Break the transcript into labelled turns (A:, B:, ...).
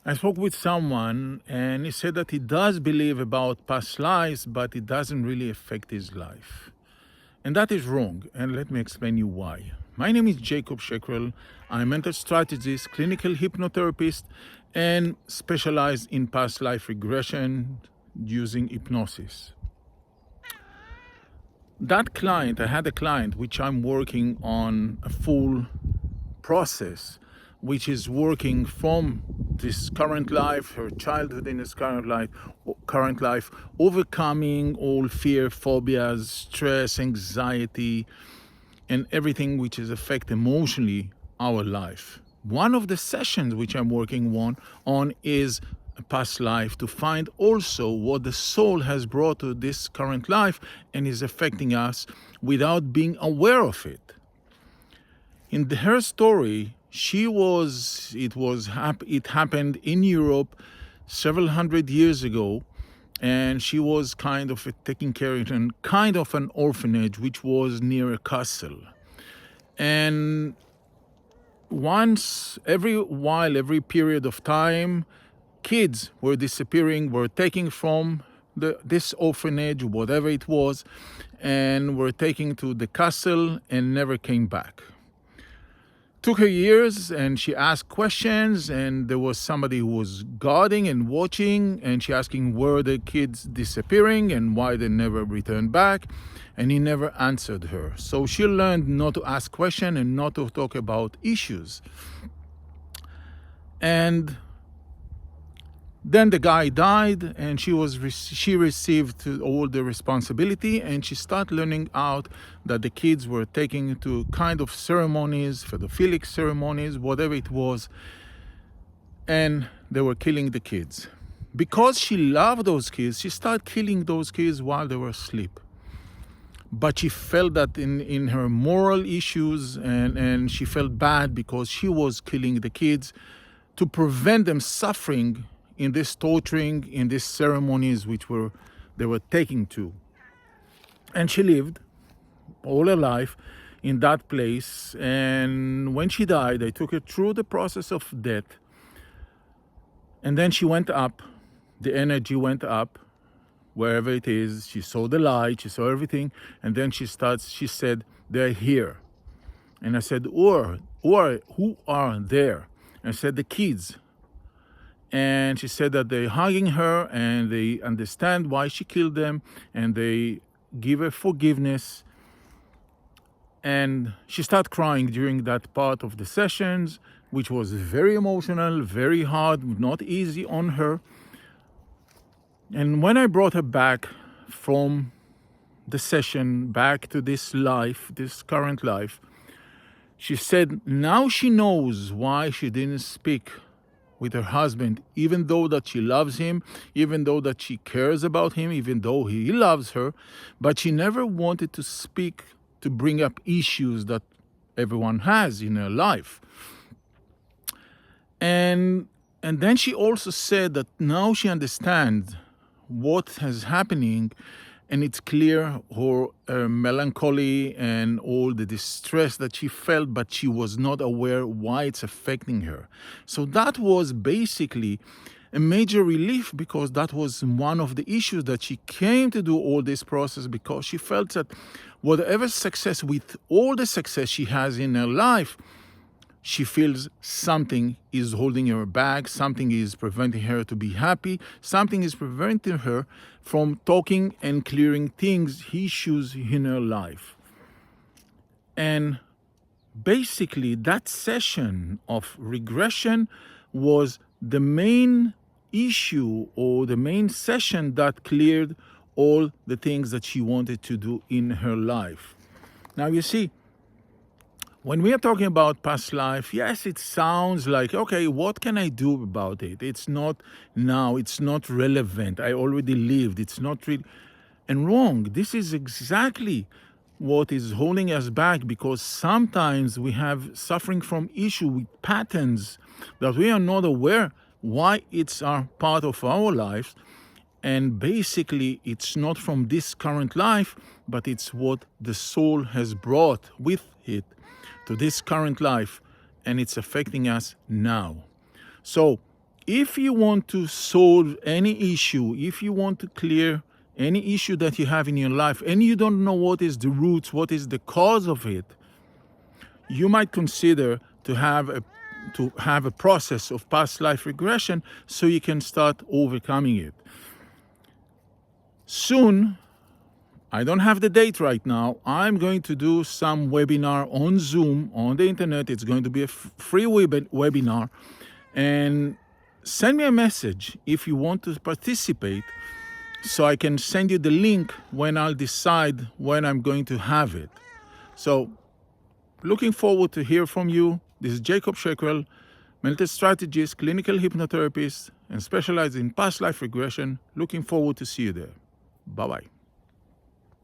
A: I spoke with someone and he said that he does believe about past lives, but it doesn't really affect his life. And that is wrong, and let me explain you why. My name is Jacob Shekrel. I'm a mental strategist, clinical hypnotherapist, and specialized in past life regression using hypnosis. I had a client which I'm working on a full process, which is working from this current life, her childhood in this current life, overcoming all fear, phobias, stress, anxiety, and everything which is affect emotionally our life. One of the sessions which I'm working on is a past life, to find also what the soul has brought to this current life and is affecting us without being aware of it. In her story, it happened in Europe several hundred years ago, and she was kind of taking care of in kind of an orphanage which was near a castle. And every period of time, kids were disappearing, were taken from this orphanage, whatever it was, and were taken to the castle and never came back. Took her years, and she asked questions, and there was somebody who was guarding and watching, and she asking where the kids disappearing and why they never returned back, and he never answered her. So she learned not to ask questions and not to talk about issues. And then the guy died, and she received all the responsibility, and she started learning out that the kids were taken to kind of ceremonies, pedophilic ceremonies, whatever it was, and they were killing the kids. Because she loved those kids, she started killing those kids while they were asleep. But she felt that in her moral issues, and she felt bad because she was killing the kids to prevent them suffering in this torturing, in these ceremonies they were taking to. And she lived all her life in that place. And when she died, they took her through the process of death. And then she went up, the energy went up, wherever it is. She saw the light, she saw everything. And then she said, they're here. And I said, who are there? And I said, the kids. And she said that they're hugging her and they understand why she killed them and they give her forgiveness. And she started crying during that part of the sessions, which was very emotional, very hard, not easy on her. And when I brought her back from the session, back to this life, this current life, she said now she knows why she didn't speak with her husband, even though that she loves him, even though that she cares about him, even though he loves her, but she never wanted to speak to bring up issues that everyone has in her life. And then she also said that now she understands what is happening, and it's clear her melancholy and all the distress that she felt, but she was not aware why it's affecting her. So that was basically a major relief, because that was one of the issues that she came to do all this process, because she felt that whatever success, with all the success she has in her life, she feels something is holding her back, something is preventing her to be happy, something is preventing her from talking and clearing issues in her life. And basically that session of regression was the main issue, or the main session that cleared all the things that she wanted to do in her life. Now you see, when we are talking about past life, yes, it sounds like, okay, what can I do about it? It's not now, it's not relevant. I already lived, it's not really. And wrong, this is exactly what is holding us back, because sometimes we have suffering from issue with patterns that we are not aware why it's a part of our lives. And basically, it's not from this current life, but it's what the soul has brought with it to this current life, and it's affecting us now. So if you want to solve any issue, if you want to clear any issue that you have in your life, and you don't know what is the roots, what is the cause of it, you might consider to have a process of past life regression so you can start overcoming it. Soon, I don't have the date right now, I'm going to do some webinar on Zoom, on the internet. It's going to be a free webinar. And send me a message if you want to participate so I can send you the link when I'll decide when I'm going to have it. So, looking forward to hear from you. This is Jacob Shekrel, mental strategist, clinical hypnotherapist, and specialized in past life regression. Looking forward to see you there. Bye-bye.